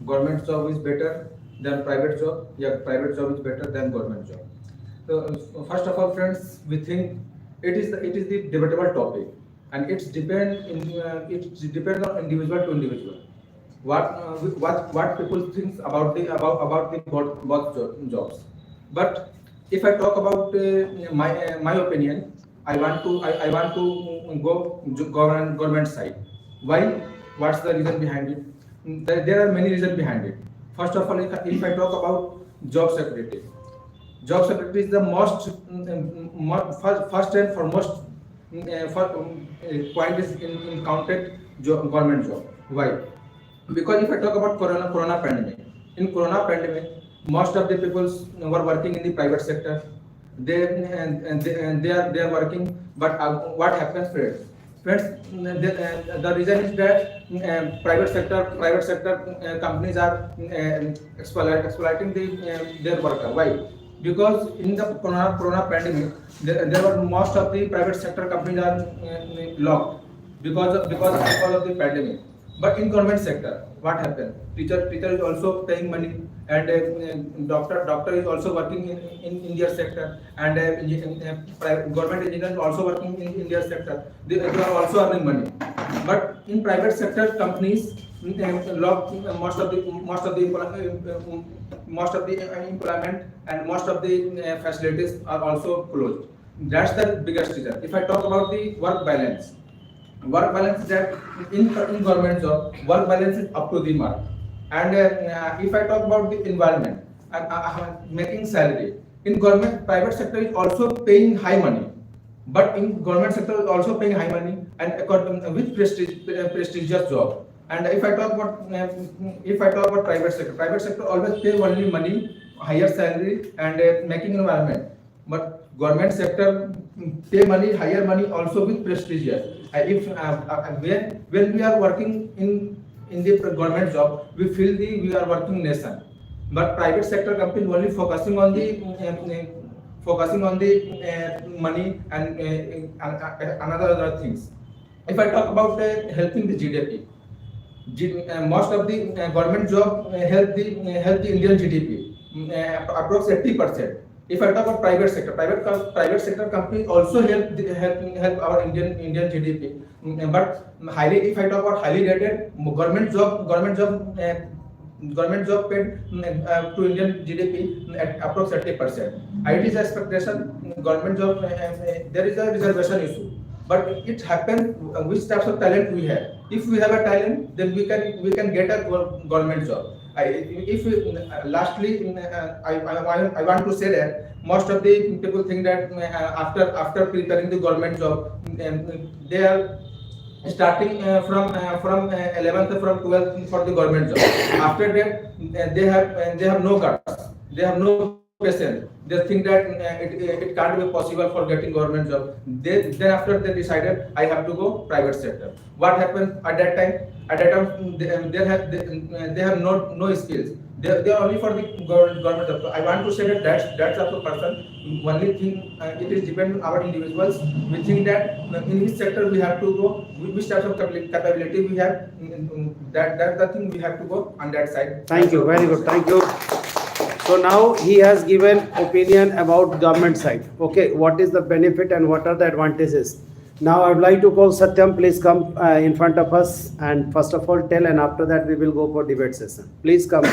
government job is better than private job. Yeah, private job is better than government job. So first of all, friends, we think it is the debatable topic, and it depends on individual to individual. What people think about the both jobs. But if I talk about my opinion, I want to go government side. Why? What's the reason behind it? There are many reasons behind it. First of all, if I talk about job security, job security is the first and foremost point is in counted government job. Why? Because if I talk about corona pandemic, in corona pandemic, most of the people were working in the private sector. They are working, but what happens, friends? The reason is that private sector companies are exploiting their worker. Why? Because in the corona pandemic, there were most of the private sector companies are locked because of the pandemic. But in government sector, what happened? Teacher is also paying money, and doctor is also working in their sector, and government engineer is also working in their sector. They are also earning money. But in private sector companies, lock most of the employment and most of the facilities are also closed. That's the biggest reason. If I talk about the work balance is that in government job, work balance is up to the mark. And if I talk about the environment and making salary, in government, private sector is also paying high money, but in government sector is also paying high money and with prestigious job. And if I talk about private sector always pay only money, higher salary and making environment. But government sector pay money, higher money also with prestigious. If when we are working in the government job, we feel we are working nation. But private sector company only focusing on the money and another other things. If I talk about helping the GDP, most of the government job help the Indian GDP, approx 80%. If I talk about private sector companies also help our Indian GDP. But if I talk about highly rated government job paid to Indian GDP at approx 30%. It is expectation government job there is a reservation issue. But it happens which types of talent we have. If we have a talent, then we can get a government job. Lastly, I want to say that most of the people think that after preparing the government job, they are starting from 11th from 12th for the government job. After that, they have no guts, they have no patience. They think that it can't be possible for getting government job. Then after they decided I have to go private sector. What happened at that time? At that time they have no skills. They are only for the government job. So I want to say that that's up to person. Only thing it is depend on our individuals. We think that in which sector we have to go, which types of capability we have. That's the thing we have to go on that side. Thank you. Very good. Thank you. So now he has given opinion about government side. Okay, what is the benefit and what are the advantages? Now I would like to call Satyam. Please come in front of us and first of all tell, and after that we will go for debate session. Please come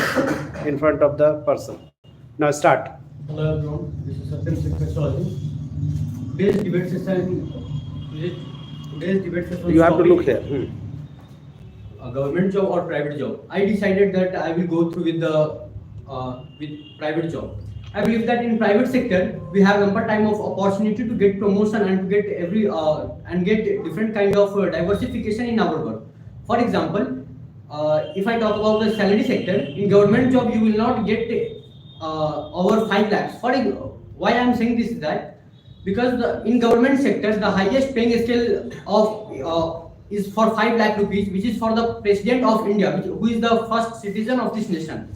in front of the person. Now start. Hello everyone, this is Satyam Secretary. Today's debate session. You have to look here. A government job or private job. I decided that I will go through with private job. I believe that in private sector we have ample time of opportunity to get promotion and to get get different kind of diversification in our work. For example, if I talk about the salary sector, in government job you will not get over 5 lakhs. Why I am saying this is that because in government sector the highest paying scale of is for 5 lakh rupees, which is for the President of India, who is the first citizen of this nation.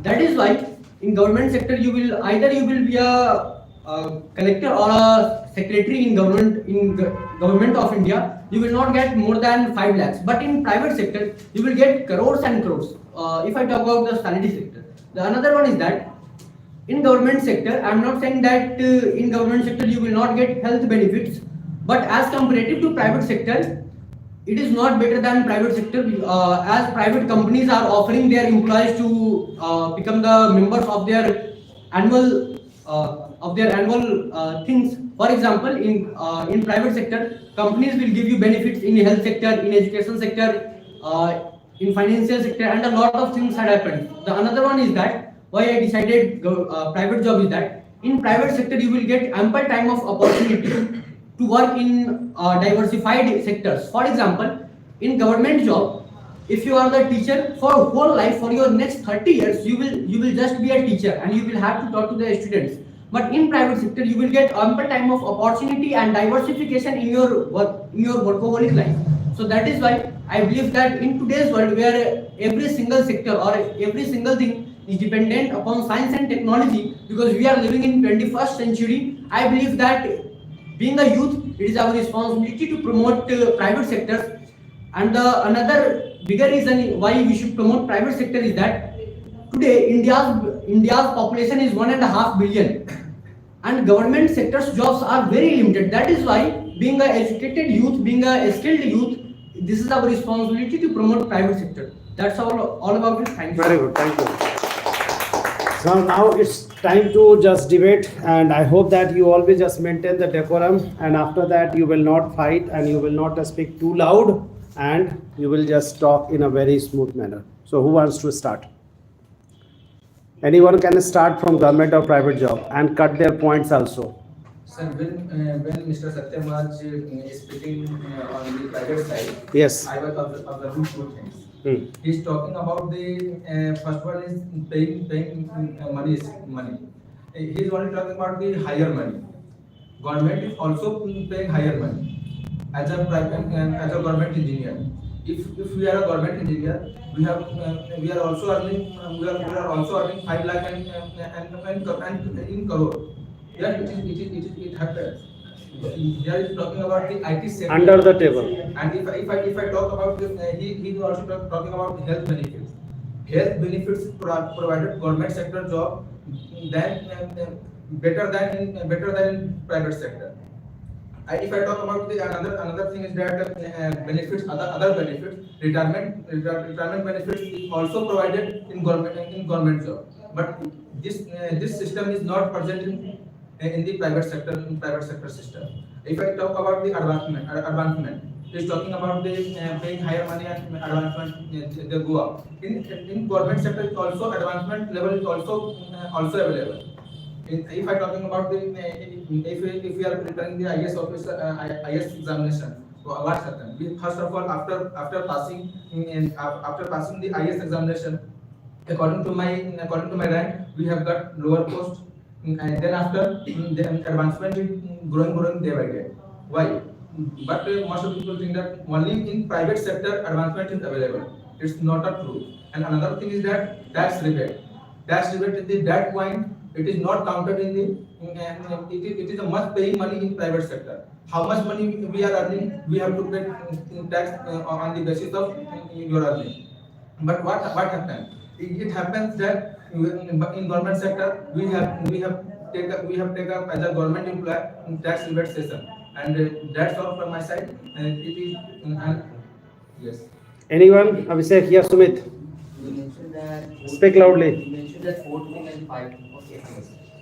That is why in government sector you will be a collector or a secretary in government of India. you will not get more than 5 lakhs. But in private sector, you will get crores and crores. If I talk about the sanitary sector, the another one is that in government sector, I am not saying that in government sector you will not get health benefits, but as comparative to private sector, it is not better than private sector, as private companies are offering their employees to become the members of their annual things. For example, in private sector, companies will give you benefits in health sector, in education sector, in financial sector, and a lot of things had happened. The another one is that why I decided private job is that in private sector you will get ample time of opportunity to work in diversified sectors. For example, in government job, if you are the teacher for whole life, for your next 30 years, you will just be a teacher and you will have to talk to the students. But in private sector, you will get ample time of opportunity and diversification in your workaholic life. So that is why I believe that in today's world, where every single sector or every single thing is dependent upon science and technology, because we are living in 21st century, I believe that being a youth, it is our responsibility to promote private sectors. And the another bigger reason why we should promote private sector is that today India's population is 1.5 billion, and government sector's jobs are very limited. That is why being a educated youth, being a skilled youth, this is our responsibility to promote private sector. That's all about it. Thank you. Very good, thank you. So now it's time to just debate, and I hope that you always just maintain the decorum, and after that you will not fight and you will not speak too loud, and you will just talk in a very smooth manner. So who wants to start? Anyone can start from government or private job and cut their points also. Sir, when Mr. Satyam was speaking on the private side, Yes. I was observing two things. Hmm. He's talking about the first one is paying money. He's only talking about the higher money. Government is also paying higher money as a private as a government engineer. If we are a government engineer, we are also earning 5 lakh and in crore. Yeah, it happens. Here is talking about the IT sector. Under the table. And if I talk about he also talking about health benefits. Health benefits provided government sector job then better than in private sector. If I talk about the another thing is that benefits, other benefits, retirement benefits is also provided in government job. But this system is not present in the private sector system. If I talk about the advancement, he's talking about the paying higher money and advancement they go up. In government sector, also advancement level is also available. If I talking about the if we are preparing the IS officer IS examination, so what happens? We first of all after passing the IS examination, according to my rank, we have got lower post, and then after the advancement is growing day by day. Why? But most of the people think that only in private sector advancement is available. It's not a true. And another thing is that tax rebate. Tax rebate is that point. It is not counted in the. It is a much paying money in private sector. How much money we are earning, we have to pay tax on the basis of your earning. But what happens? It happens that in government sector we have take up as a government employee tax rebate session, and that's all from my side. And it is yes. Anyone? Abhishek, yes, Sumit. You mentioned that. Speak loudly. You mentioned that 4 thing and 5. Okay.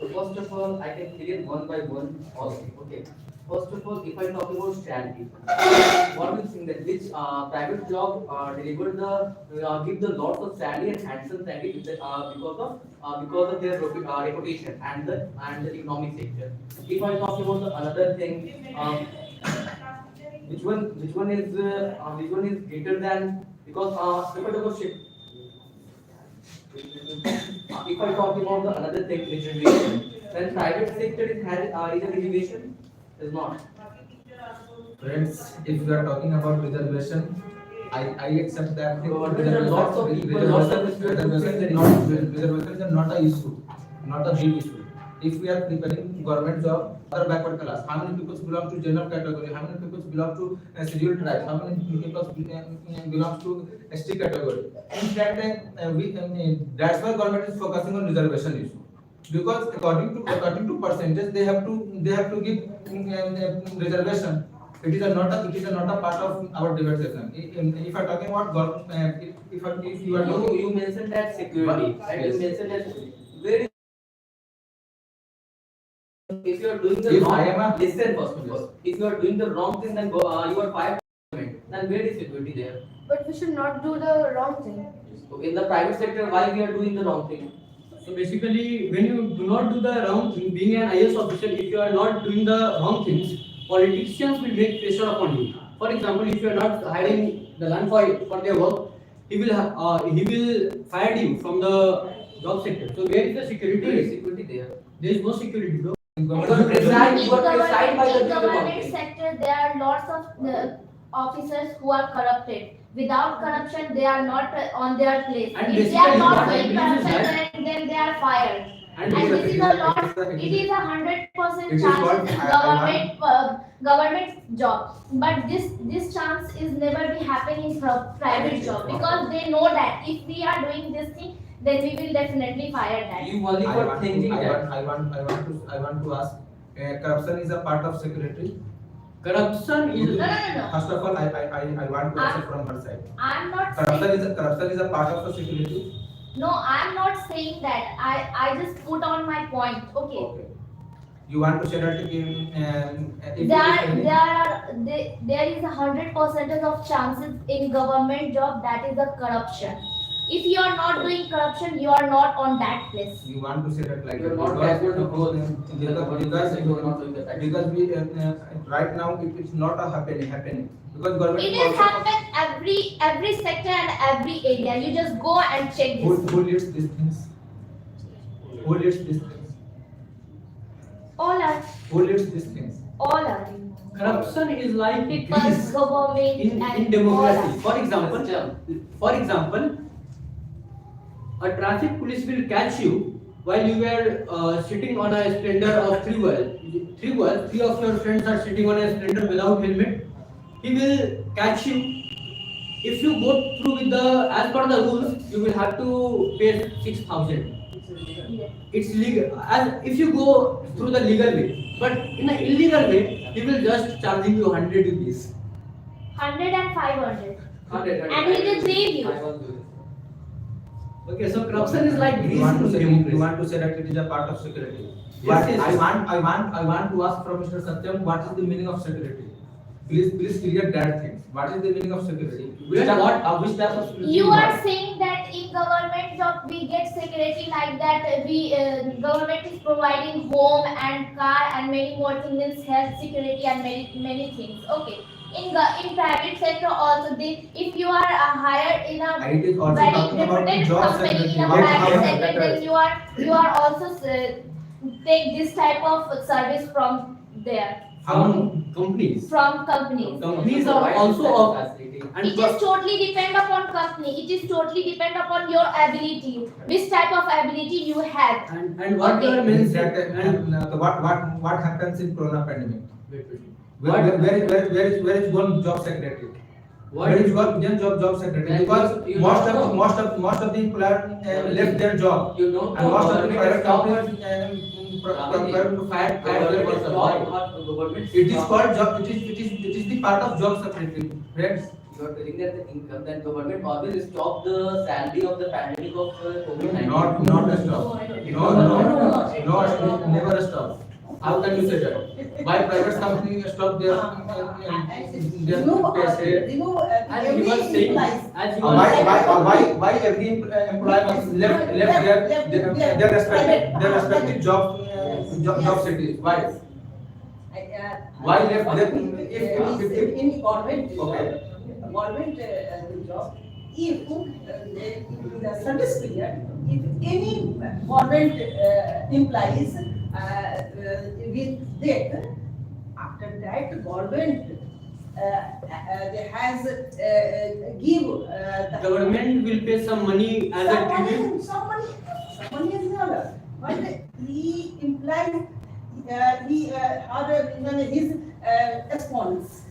So first of all, I can clear one by one also. Okay. First of all, if I talk about strategy, what do you think that which private job deliver the give the lots of salary and handsome salary because of their reputation and the economic sector. If I talk about the another thing, which one is greater than because if I talk about shift. If I talk about the another thing, which is then private sector is a reservation is not. Friends, if we are talking about reservation, I accept that There are lots of people, lots of reservation is not an issue, not a big issue. if we are preparing government job or backward class, how many people belong to general category, how many people belong to scheduled tribe, how many people belong to ST category. In fact, that's why government is focusing on reservation issue. Because according to percentage, they have to give reservation. It is not a part of our debate session. If I talking about if you are talking, You mentioned that security, But- and yes. you mentioned that where if you are doing the If wrong, I am a- listen first of all. If you are doing the wrong thing, then you are fired. Then where is security there? But we should not do the wrong thing. So in the private sector, why we are doing the wrong thing? So basically, when you do not do the wrong thing, being an IS officer, if you are not doing the wrong things, politicians will make pressure upon you. For example, if you are not hiring the land for their work, he will fire you from the job sector. So where is the Where is security? security there? There is no security, bro. You are preside In by the government doing sector, there are lots of officers who are corrupted. Without corruption, they are not on their place. And If they are basically not what I doing believe is corruption, that- then they are fired. And And this is a lot. It It is 100% It is chance what in government job. But this chance is never be happening in private job, because they know that if we are doing this thing, then we will definitely fire that. You only I for want thinking to, that. I want to ask, corruption is a part of security. Corruption is No. First of all, I want to answer from her side. I'm not saying. Corruption is a part of the security. No, I'm not saying that. I just put on my point. Okay. Okay. You want to say that There is 100% of chances in government job that is a corruption. If you are not doing corruption, you are not on that place. you want to say that like You are that not backward to growth. You are not doing that. because we right now it's not a happening because government It is happen every sector and every area. You just go and check who this. leads these things? Who leads these things? All are Who leads these things? all are corruption is like people, grease government, in and democracy. all For example, a traffic police will catch you while you were sitting on a splendor of three of your friends are sitting on a splendor without helmet. He will catch you. If you go through with as per the rules, you will have to pay 6,000. It's legal. As if you go through the legal way, but in an illegal way, he will just charging you 100 rupees. 100 and 500. 100. And he will leave you. I won't do this. Okay, so corruption is like You grease want to in say democracy. you want to say that it is a part of security. Yes, But yes, I yes. want to ask from Mr. Satyam, what is the meaning of security? Please clear that thing. What is the meaning of security? Which type which type of security? You are want? saying that in government job we get security like that. We government is providing home and car and many more things, means health security and many things. Okay. In private sector also, if you are hired in a And it is also very talking about the reputed job company security. in a How- private how- sector, then you are also take this type of service from there, From companies. from companies. Companies are also of facility. and It is totally depend upon company. It is totally depend upon your ability, which type of ability you have. and what Okay. you are Means mentioning that and what happens in Corona pandemic? wait. Where is one job secretary? Where is one job secretary? And Because you most know- of the employer left their job. You know, And most of the private companies Government to fire their workers. government It is called job. It is the part of job secretary. Friends, You are telling that the income that government always stop the salary of the pandemic of COVID-19. not a stop. No, never a stop. How can you say that? Why private company stop their pay? as he was saying as he was Why every employee must left their respective job cities? Why? Why left them? If In government Okay. government job, if in the service period, if any government employees with death, after that government they has give the government will pay some money as a tribute. some money is not, but he imply time he had his response.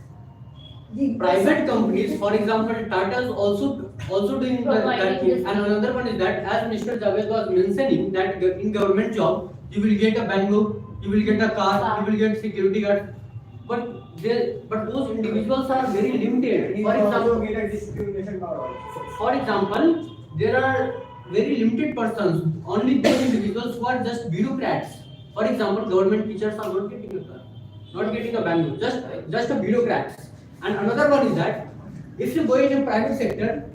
The Private companies, for example, Tata is also doing that thing. And another one is that, as Mr. Javed was mentioning, that in government job you will get a bango, you will get a car, you will get security guard. But those individuals are very limited. For example, there are very limited persons. Only those individuals who are just bureaucrats. For example, government teachers are not getting a car, not getting a bango, just a bureaucrats. And another one is that if you go in a private sector,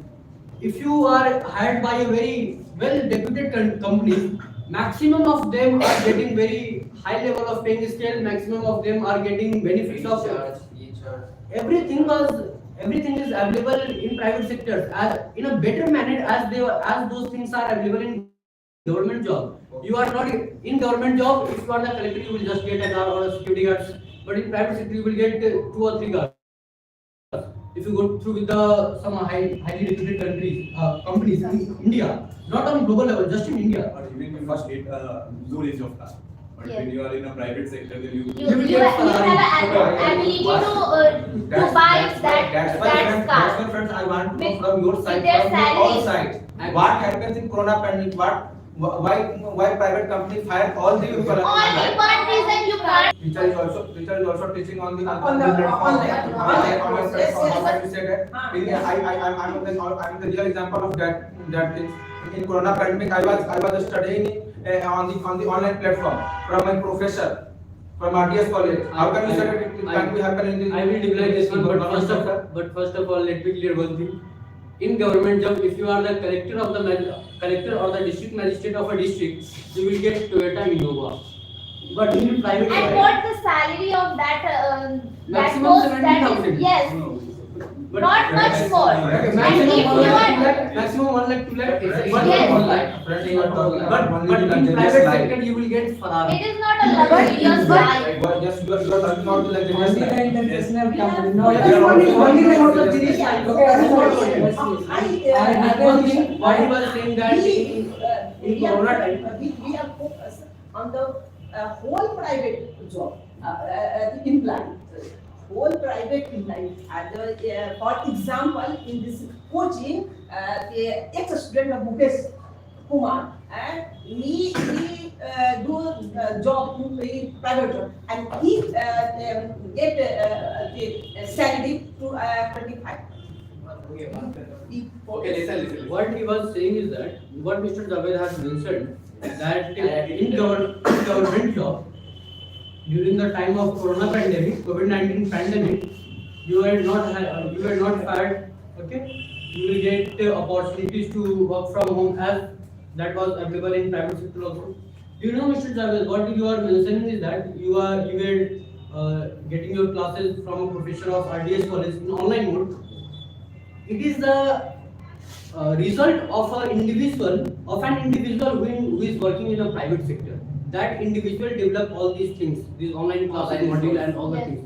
if you are hired by a very well reputed company, maximum of them are getting very high level of paying scale, maximum of them are getting benefits of everything is available in private sectors as in a better manner as those things are available in government job. You are not in government job, if you are the collector, you will just get a car or a security guards. But in private sector, you will get 2 or 3 cars. If you go through with some highly reputed companies in India, not on global level, just in India. Or even you must get a low range of car. But Yes. when you are in a private sector, then You you you have an ability to buy that That's car. my friends. I want to know With- from your with side, their from your all salaries. side. What happens in Corona pandemic? Why private company fire all the people? Only one reason you can't. Teacher is also teaching on the online platform. platform. Yes, yes. How you say that? I'm the real example of that thing. In Corona pandemic, I was studying on the online platform from my professor from RDS college. How can you say that it can be happen in the? I will declare this one, but first of all, let me clear one thing. In government job, if you are the collector or the district magistrate of a district, you will get Toyota Innova. But in private And job, what the salary of that maximum post 70,000. yes, But not much more. And maximum if 1 you lakh, 2 are lakh, maximum 1 lakh, 2 lakh, Yes. 1 lakh. Friends, you are talking But about only in the luxurious private life. sector, you will get Ferrari. it is not a luxurious life. Yes, you are talking about the luxurious life. international company. We No, have- they are Only only about the luxurious. business life. Okay, That's what yes, I told you. yes, yes. And one thing, what he was saying that in Corona time, we are focused on the whole private job, employee, whole private employee. For example, in this coaching, the ex-student of Mukesh Kumar, and he do job in the private job, and he get the salary to 25. Okay, listen. what he was saying is that what Mr. Javed has mentioned that in government job during the time of Corona pandemic, COVID-19 pandemic, you were not fired. Okay, you will get opportunities to work from home as that was available in private sector also. Do you know, Mr. Javed, what you are mentioning is that you were getting your classes from a professor of RDS college in online mode. It is the result of an individual who is working in a private sector. That individual develop all these things, these online classes Online module course. and all the Yes. things.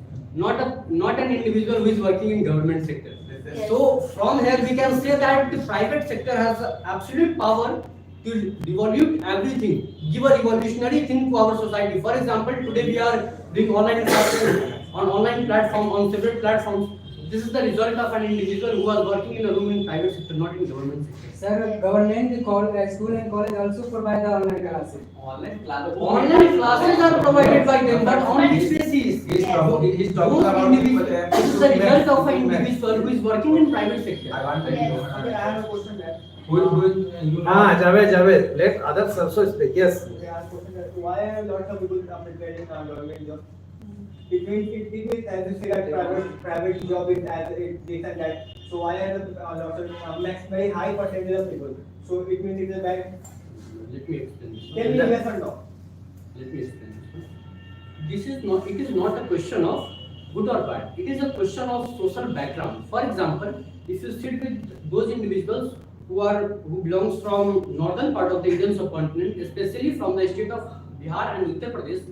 Not an individual who is working in government sector. Yes. So from here we can say that the private sector has absolute power to revolute everything, give a revolutionary thing to our society. For example, today we are doing online classes on online platform, on separate platforms. This is the result of an individual who was working in a room in private sector, not in government sector. Sir, government school and college also provide the online classes. Online class. Online classes are provided by them, but on which basis? He's Yes. talking This about is the result of an individual who is working in private sector. I want to Yes. know. Okay, I have a question that. You know. Javed, let others also speak. Yes. Okay, I have a question that why are lots of people competing in government job? It means as you say that private job is as it this and that. So why are the lots of very high percentage of people? So it means it is a bad. Let me explain this. Tell me yes or no. Let me explain this. It is not a question of good or bad. It is a question of social background. For example, if you sit with those individuals who belongs from northern part of the Indian subcontinent, especially from the state of Bihar and Uttar Pradesh,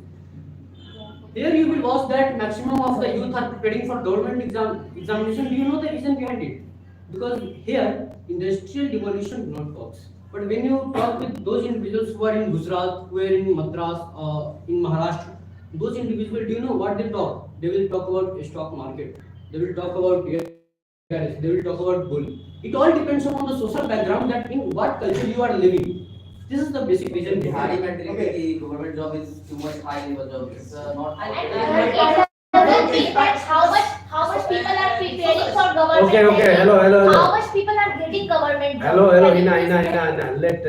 here you will watch that maximum of the youth are preparing for government examination. Do you know the reason behind it? Because here industrial revolution do not works. But when you talk with those individuals who are in Gujarat, who are in Madras, in Maharashtra, those individuals, do you know what they talk? They will talk about stock market. They will talk about TRS. They will talk about bull. It all depends on the social background that in what culture you are living. This is the basic reason The behind high it. mentality government job is too much high level job. It's not. And another thing that how much people are preparing for government. Okay, hello. How much people are getting government job. Hello, Can you please Ina. Let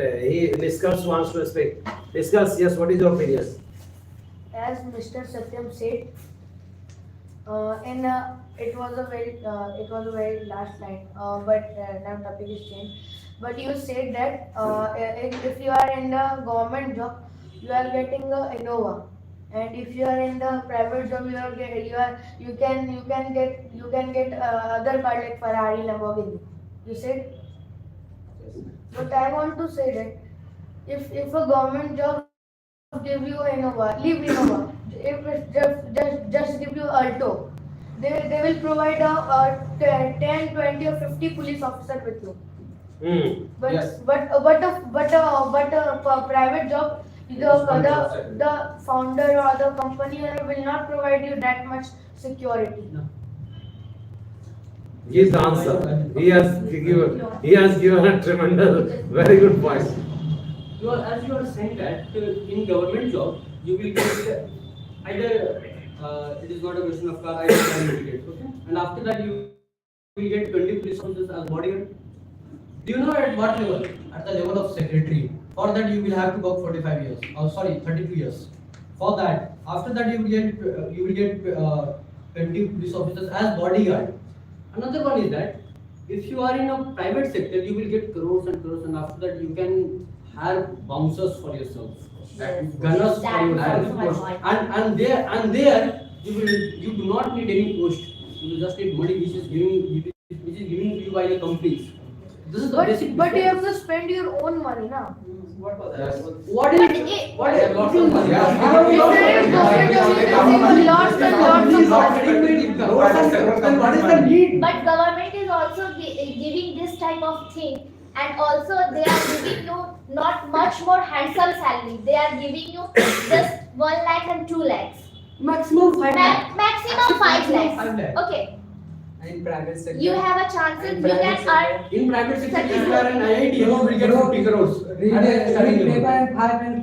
Niskars wants to speak. Niskars, yes, what is your opinion? As Mr. Satyam said, it was a very last line, but now topic is changed. But you said that if you are in the government job, you are getting a Innova, and if you are in the private job, you can get other car like Ferrari, Lamborghini. You said, but I want to say that if a government job give you Innova, leave Innova. If it just give you Alto, they will provide a 10, 20 or 50 police officer with you. But Yes. but a private job, the founder or the company will not provide you that much security. His answer. He has given a tremendous, very good point. As you are saying that in government job you will get either it is not a question of car, either certificate, okay, and after that you will get 20 police officers as bodyguard. Do you know at what level? At the level of secretary. For that you will have to work 45 years. Oh, sorry, 32 years. For that, after that you will get 20 police officers as bodyguard. Another one is that if you are in a private sector, you will get crores, and after that you can have bouncers for yourself, gunners for That your is also my life, point. and there you do not need any post. You will just need money which is given to you by the companies. This is the basic. But you difference. have to spend your own money now. What was Yes. that? What is But it? What is There are lots of money. Yeah. Then what is the need? But government is also giving this type of thing, and also they are giving you not much more handsome salary. They are giving you just 1 lakh and 2 lakhs. Maximum 5 lakh. Maximum 5 5 lakhs. lakh. Okay, In private sector. you have a chance In you private can sector. earn. In private sector, if you are an IIT, you will get 50 crores. Read At the starting the level. paper and 5 and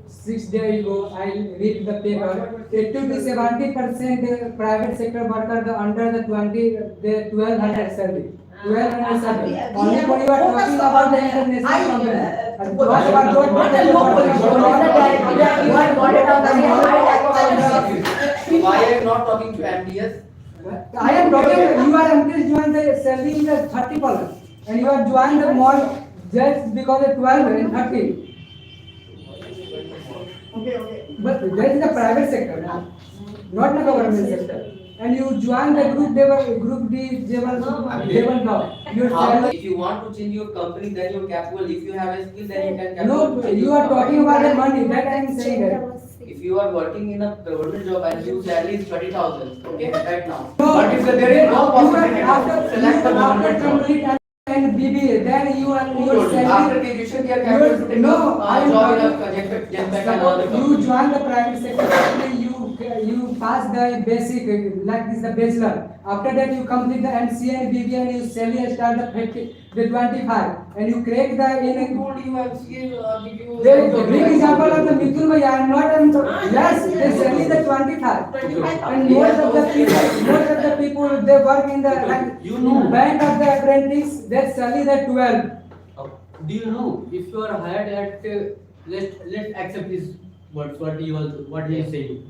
6 days ago, I read the paper. 80 to 70% private sector worker under the 1200 salary. 1200 salary. Only for you are talking about the international company. Why are you not talking to MDS? I am talking, you are until join the salary in the 30%, and you are join the more just because the 12 and 30. But that is the private sector, not the government sector. And you join the group, group D, they will now. Your salary. If you want to change your company, then you're capable. If you have a skill, then you can No, capable. you are talking about the money, that I am saying that. If you are working in a government job and your salary is 30,000, okay, right now. No, But if there is no possibility, after select the government job. complete and BBA, then you are your After salary. graduation, you are capable to take No, I a am job in talking- a Genpact and other Suppose you company. join the private sector, you pass the basic, like this the bachelor. After that you complete the MCA and BBA and you salary start the 50, the 25, and you crack the I in. told you MCA give you. The big example of the Mithun Bhai, I am not, yes, they salary the 25. And most of the people, they work in the You know. bank of the apprentice, they salary the 12. Do you know if you are hired at let's accept his words what he is saying.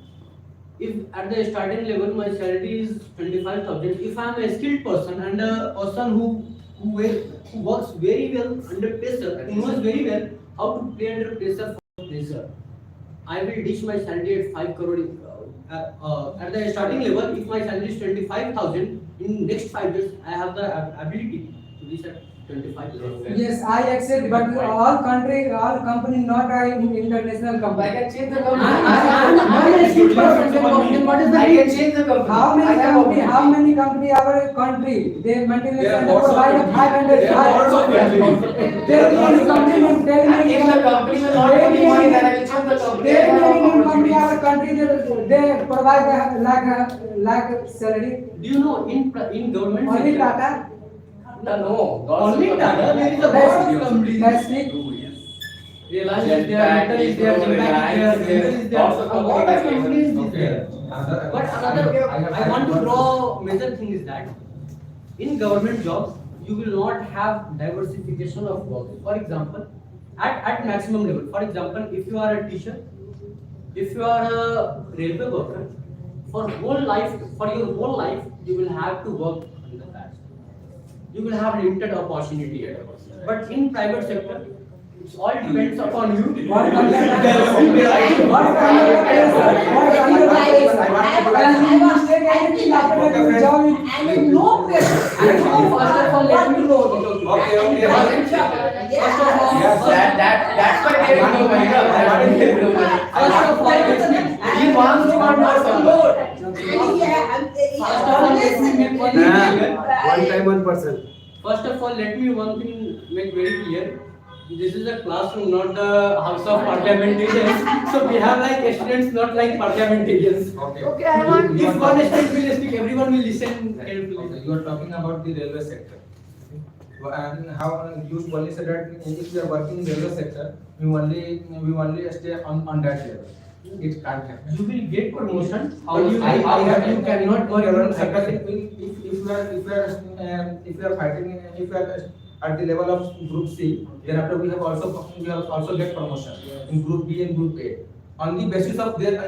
If at the starting level my salary is 25,000, if I am a skilled person and a person who works very well under pressure, who knows very well how to play under pressure for pressure, I will dish my salary at 5 crore. At the starting level, if my salary is 25,000, in next 5 years I have the ability to dish at 25%. Yes, I accept, but all company not are international company. I can change the I company. What is the I need? can change the company. How many I have company? opportunity. How many company our country? They maintenance There are and lots of provide companies. 500. There are lots of companies. Tell me any company name. Tell me any If the company will not put in money, then I will change the company. Tell me any company our country they provide like salary. Do you know in government Only sector, Tata. No. only Tata, there is a lot Let's of companies. let's speak. Reliance is there, Metal is there, Genpact is there, Wipro is there. Lots of A lot of companies companies is Okay. there. But another, I want to draw major thing is that in government jobs, you will not have diversification of work. For example, at maximum level. For example, if you are a teacher, if you are a railway worker, for your whole life, you will have to work in the past. You will have limited opportunity at all. But in private sector, it's all depends upon you. What under the pressure? What under the pressure? What under the pressure? And you mistake anything after that you job in. And in no pressure. And no First of all, let me know. Okay, okay. First of all, That's why they don't know money. That's why they don't know money. First of all, He wants to earn more some more. One time 1%. First of all, let me one thing make very clear. This is a classroom, not the house of parliamentarians. So we have like students, not like parliamentarians. Okay. Okay, I want. If one student will speak, everyone will listen carefully. Okay, you are talking about the railway sector. And how you only said that if you are working in railway sector, we only stay on that level. It can't happen. You will get promotion. How But you you cannot work in government sector. sector. If you are fighting, if you are at the level of group C, then after we have also get promotion in group B and group A. On the basis of their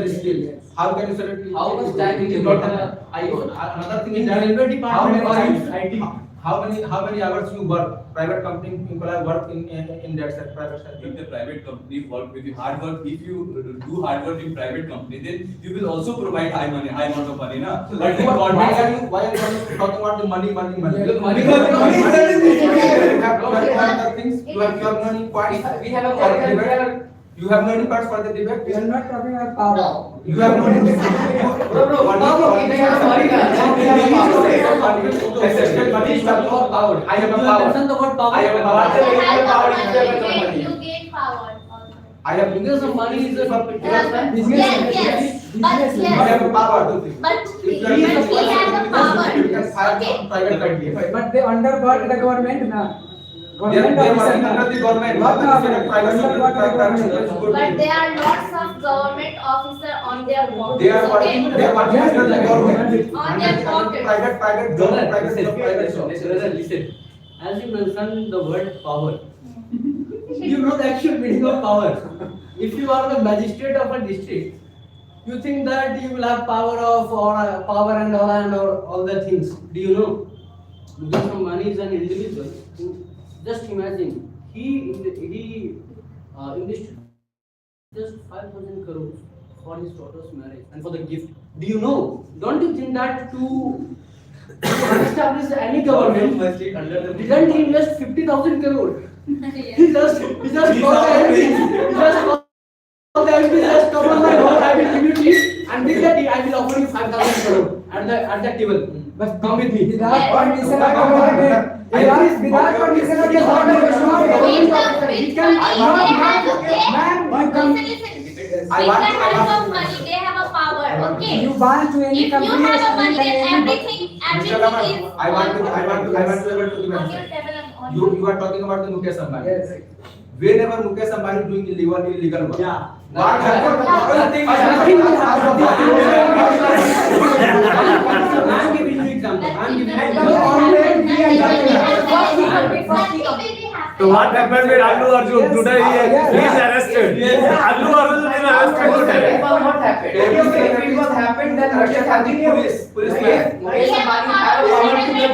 skill, how can you say that? How much time you got get? another thing In is the that railway department or IT. how many hours you work? Private company employee work in that sector, private If sector. the private company work with the hard work, if you do hard work in private company, then you will also provide high amount of money, na? But in Why government, are you talking about the money? Because Money. You have other things. You have money parts. We have a political. You have no any parts for the debate. We are not talking about power. You have no any. Bro, power. They have money, na. We have power. Money is not about power. I have a You power. understand the word power? I have a You power. have Power the is there, but no money, money. you gain power also. I have Because of money is a Yes, but I have yes, a power. but If you are he not- has the power. You can fire Okay. from private company. But they underwork the government na. They are Government working officer under the government. What Not government? the private Underwork the government. But there are lots of government officer on their work. They are working. They are working under the government. On their pocket. Private job. Private job. Private job. Listen. As you mentioned the word power, you know the actual meaning of power. If you are the magistrate of a district, you think that you will have power of or power and all the things. Do you know? Because from money is an individual. Just imagine he invested just 5,000 crores for his daughter's marriage and for the gift. Do you know? Don't you think that to establish any government didn't he invest 50,000 crores? He just got everything. He just got everything. Just cover my whole. I will give you this and with that I will offer you 5,000 crores at the table. But come with me. without permission of the government. Without permission of the government. With I want to- the help of money, they have a power. Okay. You want to any If you company. have a money, then any- everything Mr. is Laman, I want to able to on give your answer. table and on You are talking about the Mukesh Ambani. Yes. Whenever Mukesh Ambani doing illegal work. Yeah. What happened? Nothing will happen. I'm giving you example. I'm giving you So what happened with Allu Arjun today? He is arrested. Allu Arjun is arrested today. It was not happened. If it was happened, then Russia had the policeman. Mukesh Ambani had a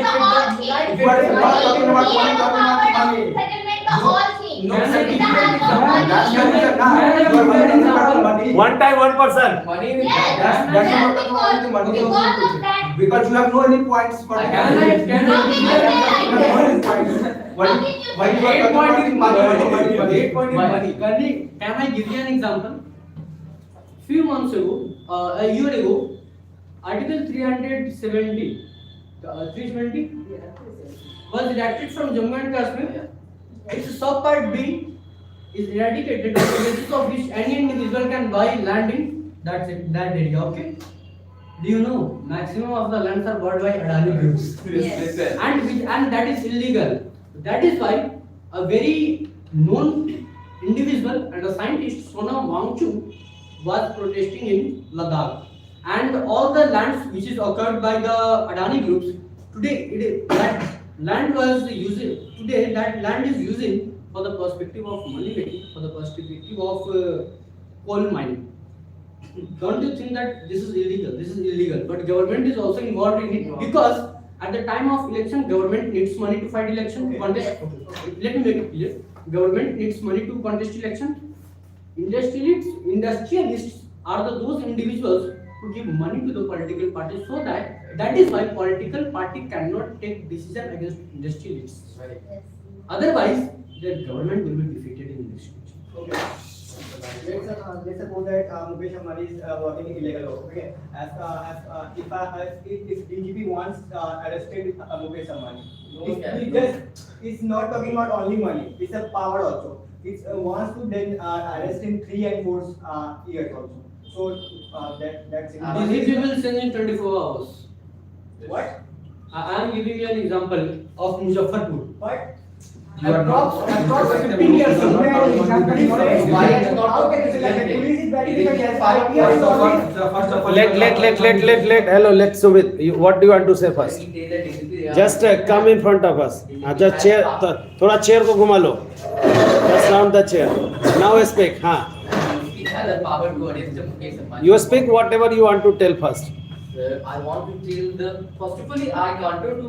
power to get But you are not talking about money. all No, things. sir, With the help of money. That's not the now. You are talking about money. One time, 1%. money. Yes, That's not because about the money. of that Because you have no any points for. Can I You have no any points. Why you are talking about money? 8 point is money. Can I give you an example? Few months ago, a year ago, Article 370, 370 was redacted from Jammu and Kashmir. Its subpart B is eradicated on the basis of which any individual can buy land in that area. Okay. Do you know maximum of the lands are bought by Adani groups? Yes. And that is illegal. That is why a very known individual and a scientist, Sonam Wangchu, was protesting in Ladakh. And all the lands which is occurred by the Adani groups, that land is using for the perspective of money making, for the perspective of coal mining. Don't you think that this is illegal? This is illegal, but government is also involved in it because at the time of election, government needs money to fight election, to contest. Let me make it clear. Government needs money to contest election. Industrialists are those individuals who give money to the political party, so that is why political party cannot take decision against industrialists. Right. Yes. Otherwise, their government will be defeated in this election. Okay. Let's suppose that Mukesh Ambani is working illegal. Okay. If DGP wants arrested Mukesh Ambani, it's not talking about only money. It's a power also. It wants to then arrest in 3 and 4 years also. So that's it. DGP will send in 24 hours. What? I am giving you an example of Muzaffarpur. What? You are not. Approx 15 years ago. Why is not How can it be like the police is very different? 5 years First of only. all, Let Sumit, what do you want to say first? Just come in front of us. Just chair, थोड़ा chair को घुमा लो. Just round the chair. Now speak. हाँ. He has the power to arrest Mukesh Ambani. You speak whatever you want to tell first. I want to tell first of all, I counter to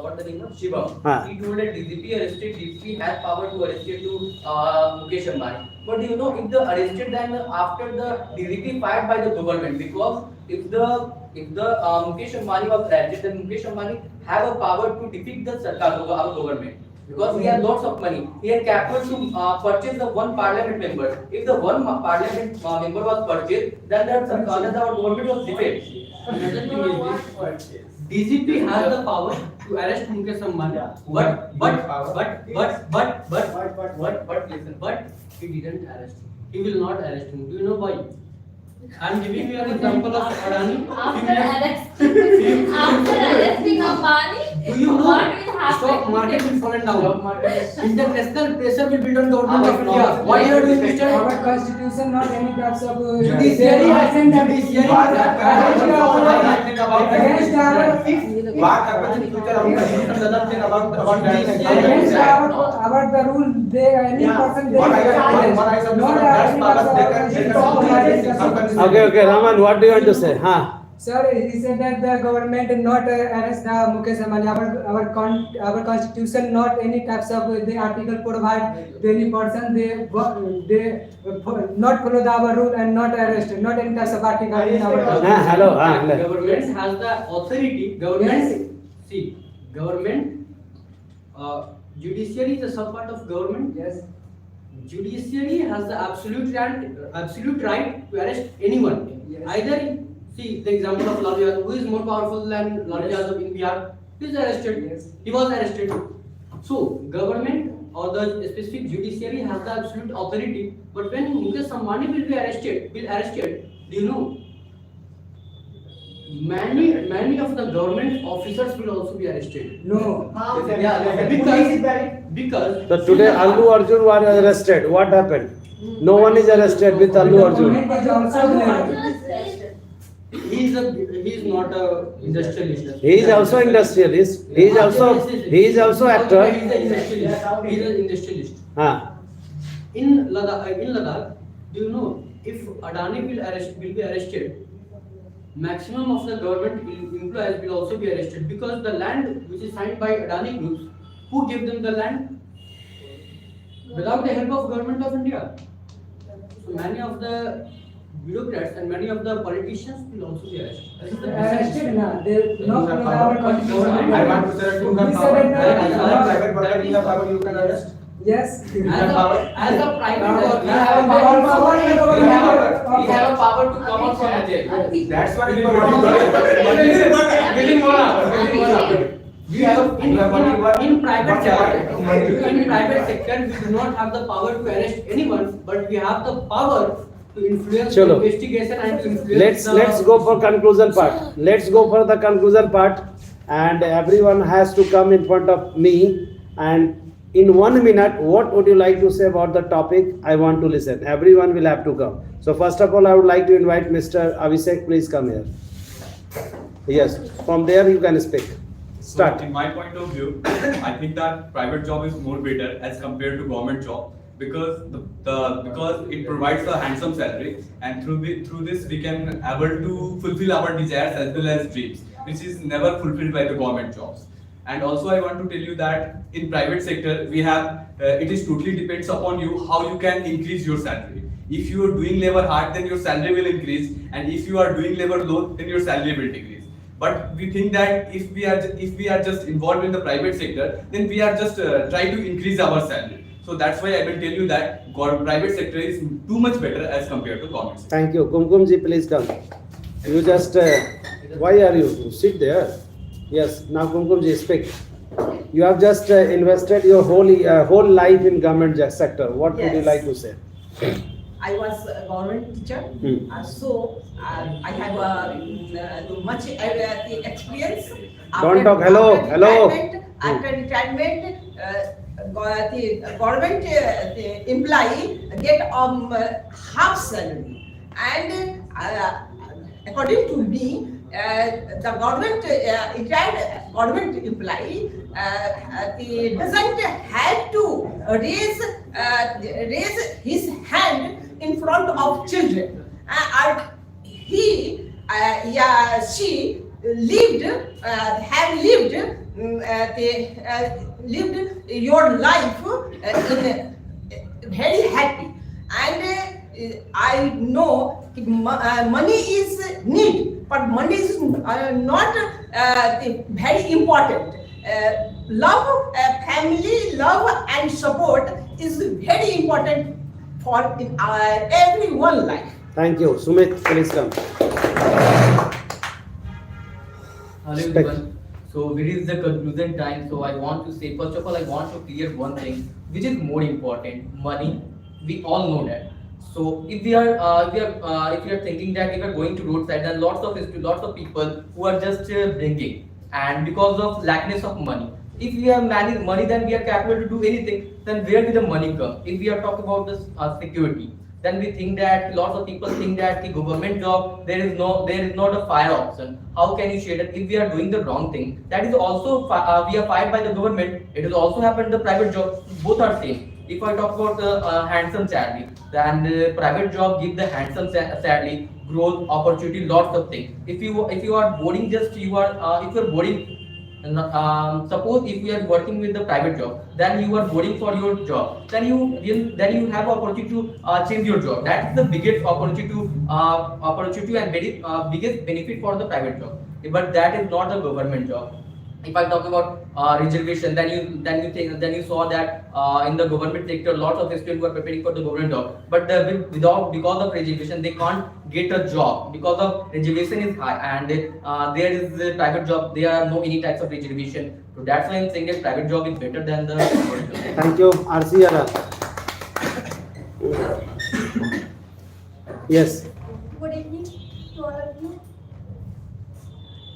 what the name of Shivam. Huh. He told that DGP has power to arrest Mukesh Ambani. But you know, if the arrested then after the DGP fired by the government, because if the Mukesh Ambani was arrested, then Mukesh Ambani have a power to defeat the Sarkar, our government. Because he has lots of money, he had capital to purchase the one parliament member. If the one parliament member was purchased, then our government was defeated. Another thing is this, DGP has the power to arrest Mukesh Ambani, but he didn't arrest him. He will not arrest him. Do you know why? I am giving you an example of Adani. After arresting Ambani, Do you know what will happen? stock market will fall down? International pressure will build on government of India. Why you are doing this? Our constitution not any types of Judiciary has against What happens in future? Another thing about against our the rule. They any person they Okay, Raman, what do you want to say? हाँ. Sir, he said that the government not arrest the Mukesh Ambani. Our constitution not any types of the article provide any person they not follow our rule and not arrest, not any types of article in our Hello. Government has the authority. Government. Judiciary is a sub part of government. Yes. Judiciary has the absolute right to arrest anyone. Yes. Either see the example of Lalu Yadav, who is more powerful than Lalu Yadav in Bihar, he is arrested. Yes. He was arrested. So government or the specific judiciary has the absolute authority. But when Mukesh Ambani will be arrested, do you know? Many of the government officers will also be arrested. No. Because So today Allu Arjun was arrested. What happened? No one is arrested with Allu Arjun. Government is also he is not a industrialist. He is also industrialist. He is also actor. He is an industrialist. हाँ. In Ladakh, do you know if Adani will be arrested, maximum of the government employees will also be arrested because the land which is signed by Adani groups, who gave them the land? Without the help of government of India. So many of the bureaucrats and many of the politicians will also be arrested. Arrested na, they You not have power power. to I want to say that you have We power. said that- As a private worker, you have power, you can arrest. Yes. You have power. As a private Power, worker, you power, have power, a power, we have a power to come out from the jail. That's why you Within 1 hour. Within 1 hour. We have You have only one- in private one sector, power. in private sector, we do not have the power to arrest anyone, but we have the power to influence the Chalo. investigation and to influence Let's go for conclusion part. Let's go for the conclusion part, and everyone has to come in front of me. And in 1 minute, what would you like to say about the topic? I want to listen. Everyone will have to come. So first of all, I would like to invite Mr. Abhishek. Please come here. Yes, from there you can speak. Start. So in my point of view, I think that private job is more better as compared to government job because because it provides a handsome salary, and through this we can able to fulfill our desires as well as dreams, which is never fulfilled by the government jobs. And also I want to tell you that in private sector we have it is totally depends upon you how you can increase your salary. If you are doing labor hard, then your salary will increase, and if you are doing labor low, then your salary will decrease. But we think that if we are just involved in the private sector, then we are just try to increase our salary. So that's why I will tell you that private sector is too much better as compared to government sector. Thank you. Kumkum ji, please come. You just, why are you? Sit there. Yes, now Kumkum ji, speak. You have just invested your whole life in government sector. What would you Yes. like to say? I was a government teacher, so I have much experience. Don't talk. Hello, hello. After retirement, the government employee get half salary, and according to me, the government retired government employee doesn't have to raise his hand in front of children. She lived lived your life in very happy, and I know money is need, but money is not very important. Love, family, love and support is very important for in everyone's life. Thank you. Sumit, please come. Hello Respect. everyone. So it is the conclusion time. So I want to say, first of all, I want to clear one thing, which is more important: money. We all know that. So if we are thinking that if we are going to roadside, then lots of people who are just drinking, and because of lackness of money. If we have money, then we are capable to do anything. Then where did the money come? If we are talking about this security, then we think that lots of people think that the government job there is not a fire option. How can you share that if we are doing the wrong thing? That is also we are fired by the government. It has also happened in the private job. Both are same. If I talk about the handsome salary, then the private job give the handsome salary, growth, opportunity, lots of things. If you are boarding, just you are if you are boarding. Suppose if you are working with the private job, then you are boarding for your job. Then you have opportunity to change your job. That's the biggest opportunity and very biggest benefit for the private job. But that is not the government job. If I talk about reservation, then you saw that in the government sector, lots of students who are preparing for the government job, but because of reservation they can't get a job because of reservation is high, and there is the private job, there are no any types of reservation. So that's why I'm saying that private job is better than the government job. Thank you, RC Yara. Yes. Good evening to all of you.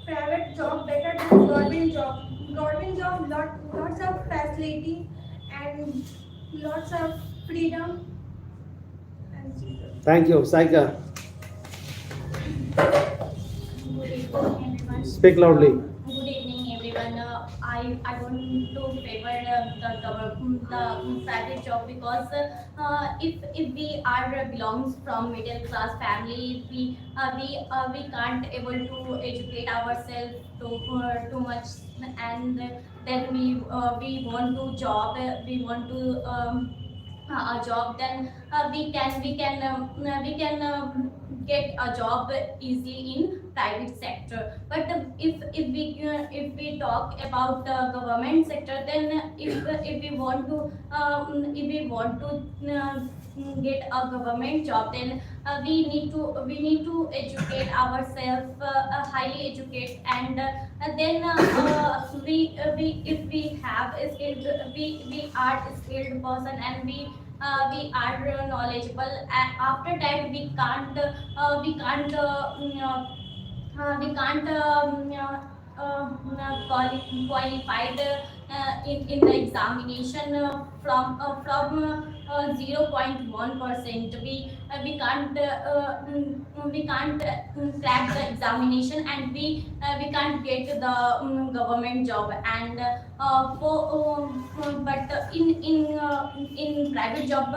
Private job better than government job. Government job lots of facility and lots of freedom. Thank you, Saika. Good evening, everyone. Speak loudly. Good evening, everyone. I want to favor the private job because if we are belongs from middle class family, we can't able to educate ourselves too much, and then we want to job, we want to a job, then we can get a job easily in private sector. But if we talk about the government sector, then if we want to get a government job, then we need to educate ourselves, highly educate, and then we if we have a skilled, we are a skilled person, and we are knowledgeable. After that, we can't qualified in the examination from 0.1%. We can't crack the examination, and we can't get the government job. And but in private job,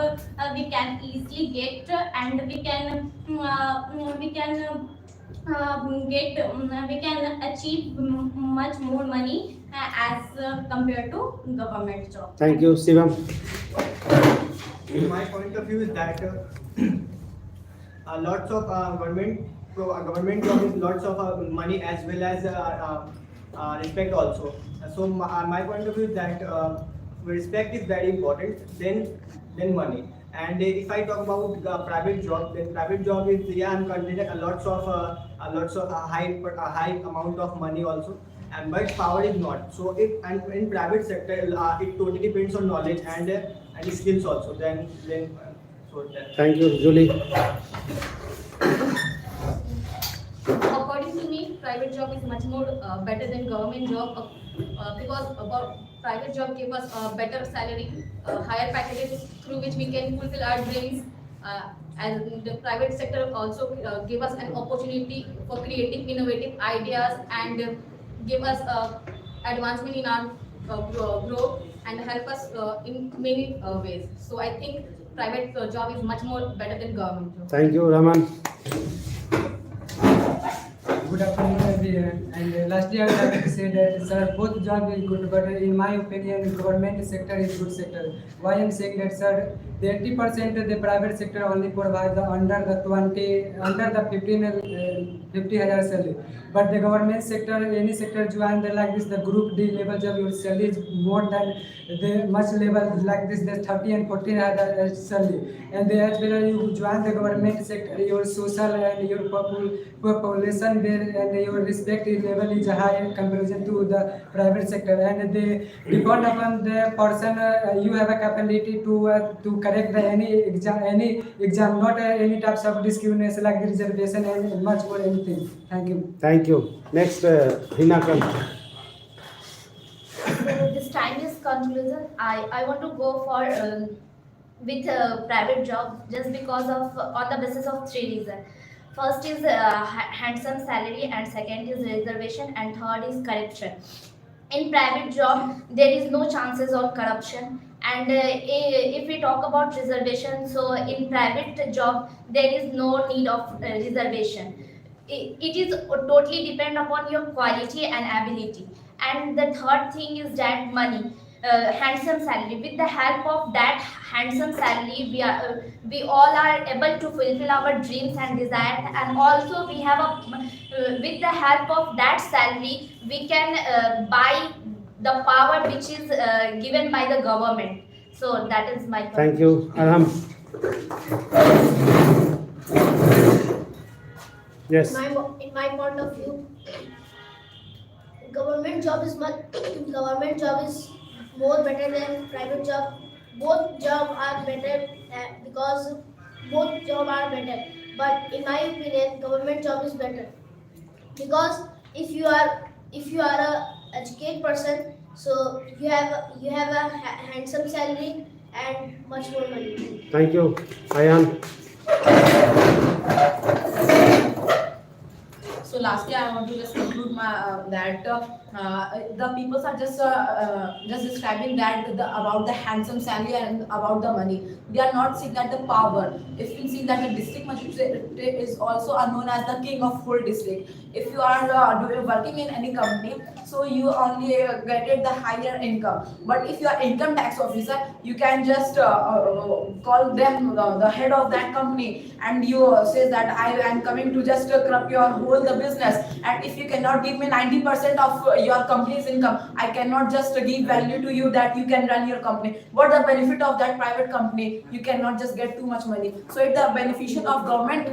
we can easily get, and we can achieve much more money as compared to government job. Thank you, Shivam. My point of view is that lots of government job is lots of money as well as respect also. So my point of view is that respect is very important than money. And if I talk about the private job, then private job is, yeah, I'm considering lots of high amount of money also, and but power is not. So if and in private sector, it totally depends on knowledge and skills also. Then so that. Thank you, Julie. According to me, private job is much more better than government job, because about private job give us a better salary, higher packages through which we can fulfill our dreams. And the private sector also give us an opportunity for creating innovative ideas, and give us advancement in our growth, and help us in many ways. So I think private job is much more better than government job. Thank you, Raman. Good afternoon, everyone. And lastly, I would like to say that, sir, both jobs is good, but in my opinion, government sector is good sector. Why I'm saying that, sir? The 80% of the private sector only provide the under the 50,000 salary. But the government sector, any sector join the like this, the group D level job, your salary is more than the much level like this, the 30 and 14,000 salary. And as well as you join the government sector, your social and your population there and your respect level is high in comparison to the private sector. And they depend upon the person, you have a capability to correct the any exam, not any types of discrimination like the reservation and much more anything. Thank you. Thank you. Next, Hinakan. So this time is conclusion. I want to go for with private job, just because of on the basis of three reasons. First is handsome salary, and second is reservation, and third is corruption. In private job, there is no chances of corruption. And if we talk about reservation, so in private job there is no need of reservation. It is totally depend upon your quality and ability. And the third thing is that money, handsome salary. With the help of that handsome salary, we all are able to fulfill our dreams and desires. And also we have a with the help of that salary, we can buy the power which is given by the government. So that is my point. Thank you, Arham. Yes. In my point of view, government job is more better than private job. Both jobs are better because both jobs are better. But in my opinion, government job is better because if you are a educated person, so you have a handsome salary and much more money. Thank you, Ayan. So lastly, I want to just conclude that the people are just describing that about the handsome salary and about the money. they are not seen at the power. If you see that the district magistrate is also known as the king of whole district. If you are working in any company, so you only get the higher income. But if you are income tax officer, you can just call them the head of that company, and you say that I am coming to just corrupt your whole the business. And if you cannot give me 90% of your company's income, I cannot just give value to you that you can run your company. What the benefit of that private company? You cannot just get too much money. So it's the beneficial of government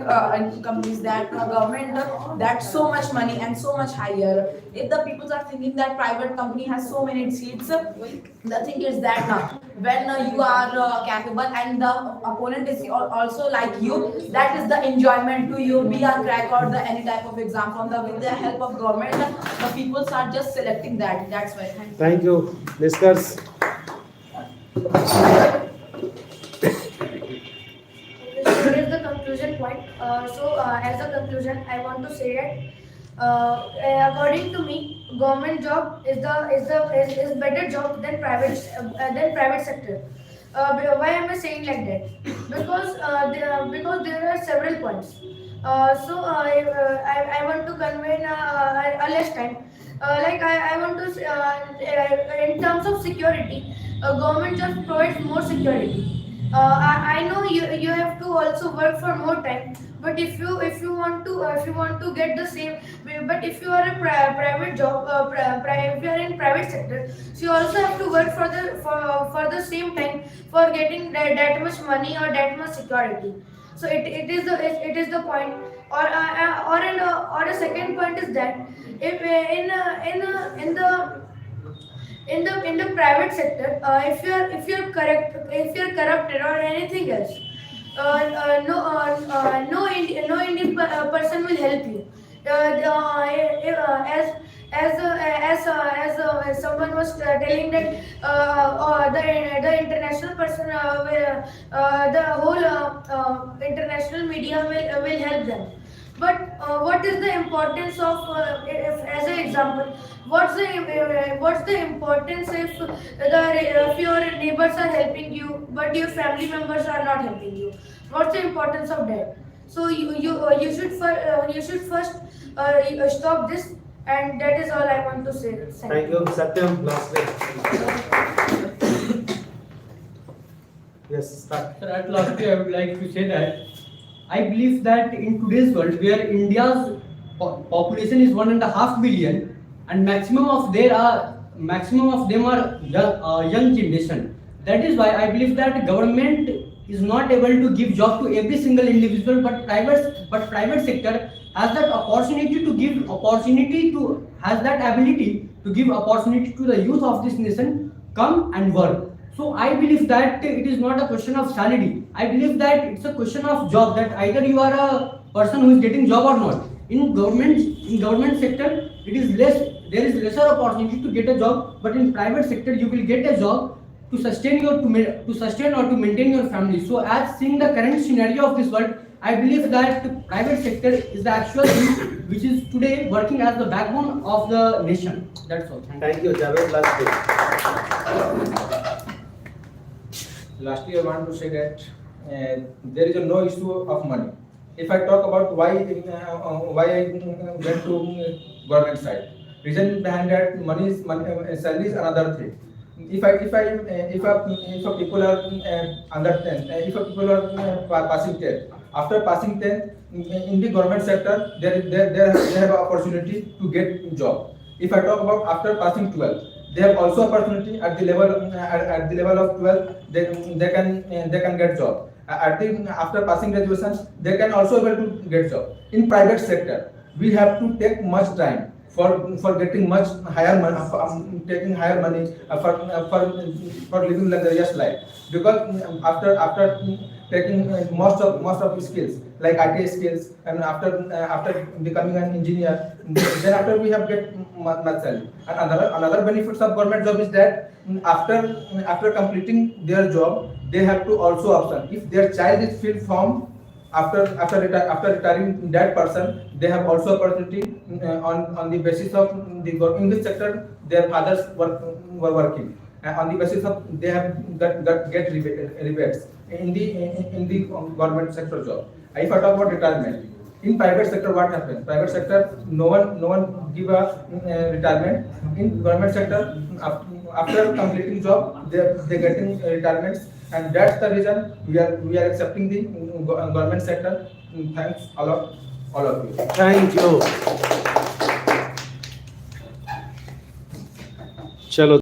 companies that government that's so much money and so much higher. If the people are thinking that private company has so many seats, the thing is that now when you are capable and the opponent is also like you, that is the enjoyment to you. Be a crack or the any type of exam from the with the help of government, the people are just selecting that. That's why. Thank you. Discuss. Here is the conclusion point. As a conclusion, I want to say that according to me, government job is better job than private sector. Why am I saying like that? Because there are several points. I want to convey a less time. I want to say, in terms of security, government job provides more security. I know you have to also work for more time, but if you want to get the same, but if you are a private job, if you are in private sector, so you also have to work for the same time for getting that much money or that much security. So it is the point. Or a second point is that if in the private sector, if you're correct, if you're corrupted or anything else, no Indian person will help you. As someone was telling that the international person the whole international media will help them. But what is the importance of, as an example, what's the importance if your neighbors are helping you, but your family members are not helping you? What's the importance of that? So you should first stop this, and that is all I want to say. Thank you. Satyam, lastly. Yes, start. Sir, at lastly, I would like to say that I believe that in today's world, where India's population is 1.5 billion, and maximum of them are young generation. That is why I believe that government is not able to give job to every single individual, but private sector has that opportunity to give has that ability to give opportunity to the youth of this nation come and work. So I believe that it is not a question of salary. I believe that it's a question of job, that either you are a person who is getting job or not. In government sector, there is lesser opportunity to get a job, but in private sector you will get a job to sustain or to maintain your family. So as seeing the current scenario of this world, I believe that private sector is the actual thing which is today working as the backbone of the nation. That's all. Thank you, Javed. Lastly, I want to say that there is no issue of money. If I talk about why I went to government side, reason behind that money salary is another thing. If people are under 10, if people are passing 10, after passing 10 in the government sector, they have an opportunity to get job. If I talk about after passing 12, they have also opportunity at the level of 12. They can get job. After passing graduation, they can also able to get job. In private sector, we have to take much time for getting much higher money, taking higher money for living luxurious life. Because after taking most of the skills like IT skills, and after becoming an engineer, then after we have get much salary. And another benefits of government job is that after completing their job, they have to also option if their child is filled from after retiring that person, they have also opportunity on the basis of in this sector their fathers were working, and on the basis of they have get rebates. in the government sector job. If I talk about retirement, in private sector, what happens? Private sector, no one give a retirement. In government sector, after completing job, they getting retirements, and that's the reason we are accepting the government sector. Thanks a lot, all of you. Thank you. Chalo.